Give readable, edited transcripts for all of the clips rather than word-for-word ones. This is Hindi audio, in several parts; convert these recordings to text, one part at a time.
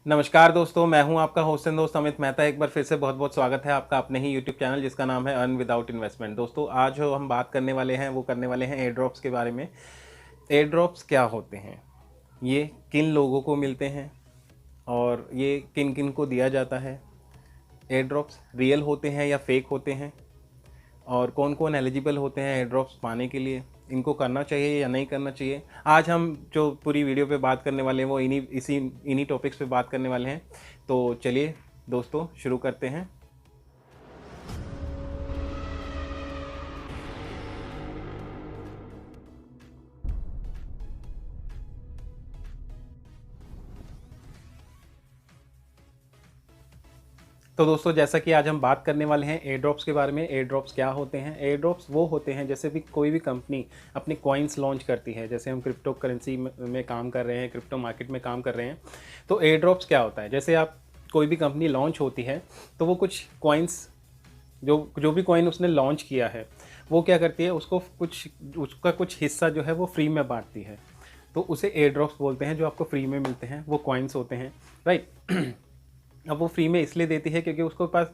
नमस्कार दोस्तों, मैं हूं आपका होस्ट एंड दोस्त अमित मेहता। एक बार फिर से बहुत बहुत स्वागत है आपका अपने ही यूट्यूब चैनल जिसका नाम है अर्न विदाउट इन्वेस्टमेंट। दोस्तों, आज जो हम बात करने वाले हैं वो करने वाले हैं एयर ड्रॉप्स के बारे में। एयर ड्रॉप्स क्या होते हैं, ये किन लोगों को मिलते हैं और ये किन किन को दिया जाता है, एयर ड्रॉप्स रियल होते हैं या फेक होते हैं, और कौन कौन एलिजिबल होते हैं एयर ड्रॉप्स पाने के लिए, इनको करना चाहिए या नहीं करना चाहिए। आज हम जो पूरी वीडियो पे बात करने वाले हैं वो इन्हीं टॉपिक्स पे बात करने वाले हैं। तो चलिए दोस्तों, शुरू करते हैं। तो दोस्तों, जैसा कि आज हम बात करने वाले हैं एयर ड्रॉप्स के बारे में। एयर ड्रॉप्स क्या होते हैं? एयर ड्रॉप्स वो होते हैं जैसे भी कोई भी कंपनी अपनी कॉइन्स लॉन्च करती है। जैसे हम क्रिप्टो करेंसी में काम कर रहे हैं, क्रिप्टो मार्केट में काम कर रहे हैं, तो एयर ड्रॉप्स क्या होता है? जैसे आप कोई भी कंपनी लॉन्च होती है तो वो कुछ कॉइन्स, जो भी कॉइन उसने लॉन्च किया है वो क्या करती है, उसका कुछ हिस्सा जो है वो फ्री में बांटती है। तो उसे एयर ड्रॉप्स बोलते हैं, जो आपको फ्री में मिलते हैं, वो कॉइन्स होते हैं, राइट। अब वो फ्री में इसलिए देती है क्योंकि उसको पास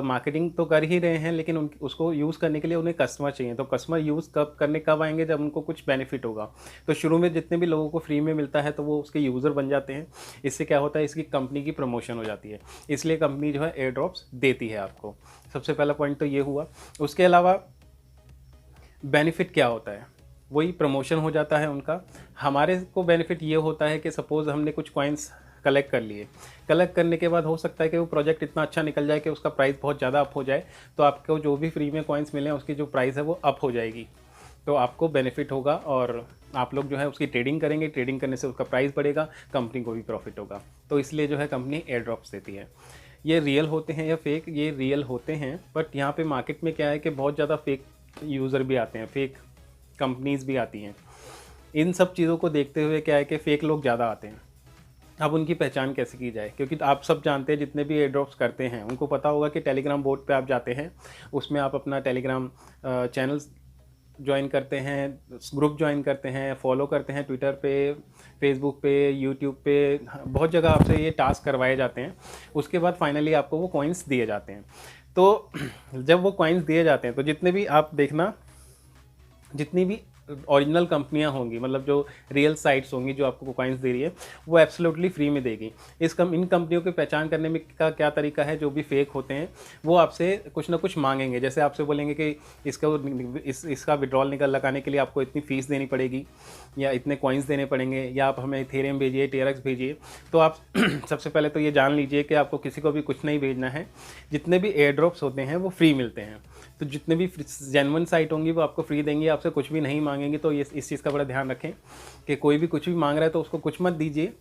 मार्केटिंग तो कर ही रहे हैं, लेकिन उसको यूज़ करने के लिए उन्हें कस्टमर चाहिए। तो कस्टमर यूज़ कब आएंगे? जब उनको कुछ बेनिफिट होगा। तो शुरू में जितने भी लोगों को फ्री में मिलता है तो वो उसके यूज़र बन जाते हैं। इससे क्या होता है, इसकी कंपनी की प्रमोशन हो जाती है। इसलिए कंपनी जो है एयर ड्रॉप्स देती है आपको। सबसे पहला पॉइंट तो ये हुआ। उसके अलावा बेनिफिट क्या होता है? वही प्रमोशन हो जाता है उनका। हमारे को बेनिफिट ये होता है कि सपोज़ हमने कुछ कॉइन्स कलेक्ट कर लिए। कलेक्ट करने के बाद हो सकता है कि वो प्रोजेक्ट इतना अच्छा निकल जाए कि उसका प्राइस बहुत ज़्यादा अप हो जाए, तो आपको जो भी फ्री में कॉइन्स मिले उसकी जो प्राइस है वो अप हो जाएगी। तो आपको बेनिफिट होगा और आप लोग जो है उसकी ट्रेडिंग करेंगे। ट्रेडिंग करने से उसका प्राइस बढ़ेगा, कंपनी को भी प्रॉफिट होगा। तो इसलिए जो है कंपनी एयर ड्रॉप्स देती है। ये रियल होते हैं या फेक? ये रियल होते हैं, बट यहाँ पे मार्केट में क्या है कि बहुत ज़्यादा फेक यूज़र भी आते हैं, फेक कंपनीज भी आती हैं। इन सब चीज़ों को देखते हुए क्या है कि फ़ेक लोग ज़्यादा आते हैं। अब उनकी पहचान कैसे की जाए? क्योंकि आप सब जानते हैं, जितने भी एयर ड्रॉप्स करते हैं उनको पता होगा कि टेलीग्राम बोर्ड पे आप जाते हैं, उसमें आप अपना टेलीग्राम चैनल्स ज्वाइन करते हैं, ग्रुप ज्वाइन करते हैं, फॉलो करते हैं, ट्विटर पे, फेसबुक पे, यूट्यूब पे, बहुत जगह आपसे ये टास्क करवाए जाते हैं। उसके बाद फाइनली आपको वो कॉइन्स दिए जाते हैं। तो जब वो कॉइन्स दिए जाते हैं तो जितने भी आप देखना, जितनी भी ओरिजिनल कंपनियां होंगी, मतलब जो रियल साइट्स होंगी जो आपको कॉइन्स दे रही है, वो एब्सोल्युटली फ्री में देगी। इन कंपनियों की पहचान करने में का क्या तरीका है? जो भी फेक होते हैं वो आपसे कुछ ना कुछ मांगेंगे। जैसे आपसे बोलेंगे कि इसका विड्रॉल लगाने के लिए आपको इतनी फ़ीस देनी पड़ेगी, या इतने कॉइन्स देने पड़ेंगे, या आप हमें इथेरियम भेजिए, टीआरएक्स भेजिए। तो आप सबसे पहले तो ये जान लीजिए कि आपको किसी को भी कुछ नहीं भेजना है। जितने भी एयर ड्रॉप्स होते हैं वो फ्री मिलते हैं। तो जितने भी जेन्युइन साइट होंगी वो आपको फ्री देंगी, आपसे कुछ भी नहीं मांगेंगे। तो ये इस चीज़ का बड़ा ध्यान रखें कि कोई भी कुछ भी मांग रहा है तो उसको कुछ मत दीजिए,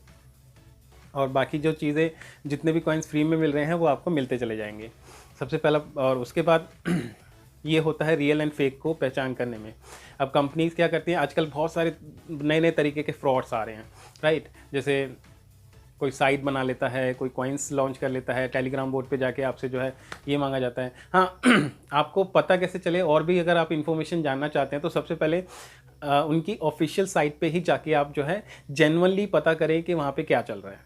और बाकी जो चीज़ें, जितने भी कॉइन्स फ्री में मिल रहे हैं वो आपको मिलते चले जाएंगे। सबसे पहला। और उसके बाद ये होता है रियल एंड फेक को पहचान करने में। अब कंपनीज क्या करती हैं, आजकल बहुत सारे नए नए तरीके के फ्रॉड्स आ रहे हैं, राइट। जैसे कोई साइट बना लेता है, कोई कॉइन्स लॉन्च कर लेता है, टेलीग्राम बोर्ड पे जाके आपसे जो है ये मांगा जाता है। हाँ, आपको पता कैसे चले, और भी अगर आप इन्फॉर्मेशन जानना चाहते हैं तो सबसे पहले उनकी ऑफिशियल साइट पे ही जाके आप जो है जेन्युइनली पता करें कि वहाँ पे क्या चल रहा है,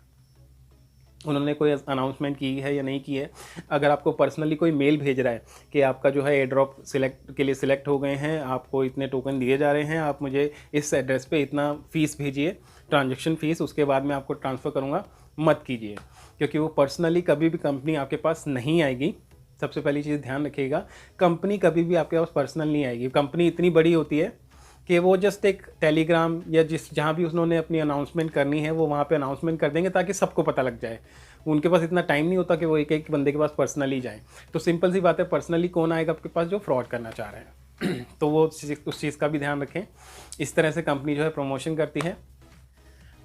उन्होंने कोई अनाउंसमेंट की है या नहीं की है। अगर आपको पर्सनली कोई मेल भेज रहा है कि आपका जो है एयर ड्रॉप सिलेक्ट हो गए हैं, आपको इतने टोकन दिए जा रहे हैं, आप मुझे इस एड्रेस पे इतना फ़ीस भेजिए, ट्रांजैक्शन फ़ीस, उसके बाद मैं आपको ट्रांसफ़र करूँगा, मत कीजिए। क्योंकि वो पर्सनली कभी भी कंपनी आपके पास नहीं आएगी। सबसे पहली चीज़ ध्यान रखिएगा, कंपनी कभी भी आपके पास पर्सनल नहीं आएगी। कंपनी इतनी बड़ी होती है कि वो जस्ट एक टेलीग्राम या जहाँ भी उन्होंने अपनी अनाउंसमेंट करनी है वो वहाँ पे अनाउंसमेंट कर देंगे ताकि सबको पता लग जाए। उनके पास इतना टाइम नहीं होता कि वो एक एक बंदे के पास पर्सनली जाए। तो सिंपल सी बात है, पर्सनली कौन आएगा आपके पास? जो फ्रॉड करना चाह रहे हैं। तो वो उस चीज़ का भी ध्यान रखें। इस तरह से कंपनी जो है प्रमोशन करती है।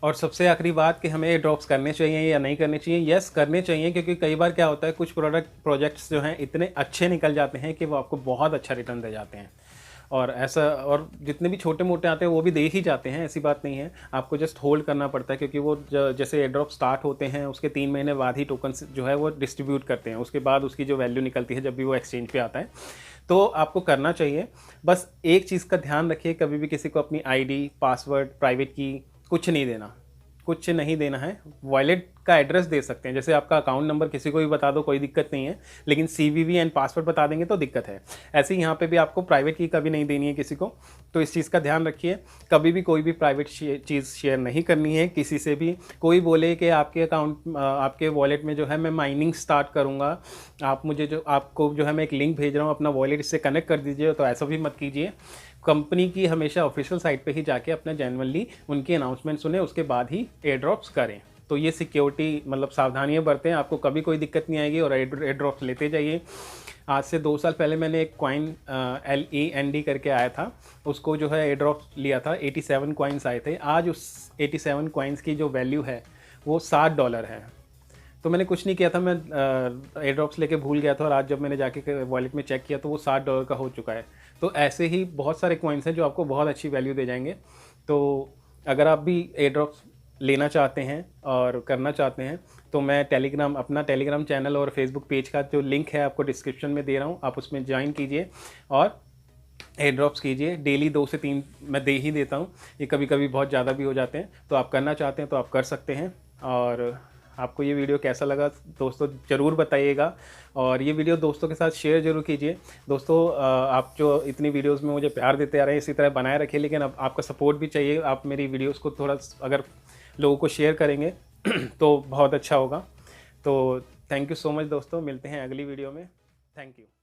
और सबसे आखिरी बात कि हमें ड्रॉप्स करने चाहिए या नहीं करने चाहिए। यस, करने चाहिए, क्योंकि कई बार क्या होता है, कुछ प्रोजेक्ट्स जो हैं इतने अच्छे निकल जाते हैं कि वो आपको बहुत अच्छा रिटर्न दे जाते हैं। और ऐसा, और जितने भी छोटे मोटे आते हैं वो भी दे ही जाते हैं, ऐसी बात नहीं है। आपको जस्ट होल्ड करना पड़ता है, क्योंकि वो जैसे एयर ड्रॉप स्टार्ट होते हैं उसके 3 महीने बाद ही टोकन जो है वो डिस्ट्रीब्यूट करते हैं। उसके बाद उसकी जो वैल्यू निकलती है जब भी वो एक्सचेंज पे आता है। तो आपको करना चाहिए। बस एक चीज़ का ध्यान रखिए, कभी भी किसी को अपनी आईडी, पासवर्ड, प्राइवेट की कुछ नहीं देना। कुछ नहीं देना है, वॉलेट का एड्रेस दे सकते हैं। जैसे आपका अकाउंट नंबर किसी को भी बता दो, कोई दिक्कत नहीं है, लेकिन CVV एंड पासवर्ड बता देंगे तो दिक्कत है। ऐसे ही यहाँ पे भी आपको प्राइवेट की कभी नहीं देनी है किसी को, तो इस चीज़ का ध्यान रखिए। कभी भी कोई भी प्राइवेट चीज़ शेयर नहीं करनी है किसी से भी। कोई बोले कि आपके अकाउंट आपके वॉलेट में जो है मैं माइनिंग स्टार्ट करूँगा, आप मुझे जो आपको जो है मैं एक लिंक भेज रहा हूँ अपना वॉलेट इससे कनेक्ट कर दीजिए, तो ऐसा भी मत कीजिए। कंपनी की हमेशा ऑफिशियल साइट पे ही जाके अपना जेन्युइनली उनकी अनाउंसमेंट सुने, उसके बाद ही एयर ड्रॉप्स करें। तो ये सिक्योरिटी मतलब सावधानियां बरतें, आपको कभी कोई दिक्कत नहीं आएगी और एयर ड्रॉप्स लेते जाइए। आज से 2 साल पहले मैंने एक कॉइन LEND करके आया था, उसको जो है एयर ड्रॉप्स लिया था, 87 कॉइन्स आए थे। आज उस 87 कॉइन्स की जो वैल्यू है वो $60 है। तो मैंने कुछ नहीं किया था, मैं एयर ड्रॉप्स लेके भूल गया था, और आज जब मैंने जाके वॉलेट में चेक किया तो वो $60 का हो चुका है। तो ऐसे ही बहुत सारे कॉइन्स हैं जो आपको बहुत अच्छी वैल्यू दे जाएंगे। तो अगर आप भी एयर ड्रॉप्स लेना चाहते हैं और करना चाहते हैं तो मैं अपना टेलीग्राम चैनल और फेसबुक पेज का जो लिंक है आपको डिस्क्रिप्शन में दे रहा हूँ, आप उसमें ज्वाइन कीजिए और एयर ड्रॉप्स कीजिए। डेली 2 से 3 मैं दे ही देता हूँ, ये कभी कभी बहुत ज़्यादा भी हो जाते हैं। तो आप करना चाहते हैं तो आप कर सकते हैं। और आपको ये वीडियो कैसा लगा दोस्तों ज़रूर बताइएगा, और ये वीडियो दोस्तों के साथ शेयर जरूर कीजिए। दोस्तों आप जो इतनी वीडियोस में मुझे प्यार देते आ रहे हैं इसी तरह बनाए रखिए, लेकिन अब आपका सपोर्ट भी चाहिए। आप मेरी वीडियोस को थोड़ा अगर लोगों को शेयर करेंगे तो बहुत अच्छा होगा। तो थैंक यू सो मच दोस्तों, मिलते हैं अगली वीडियो में। Thank you.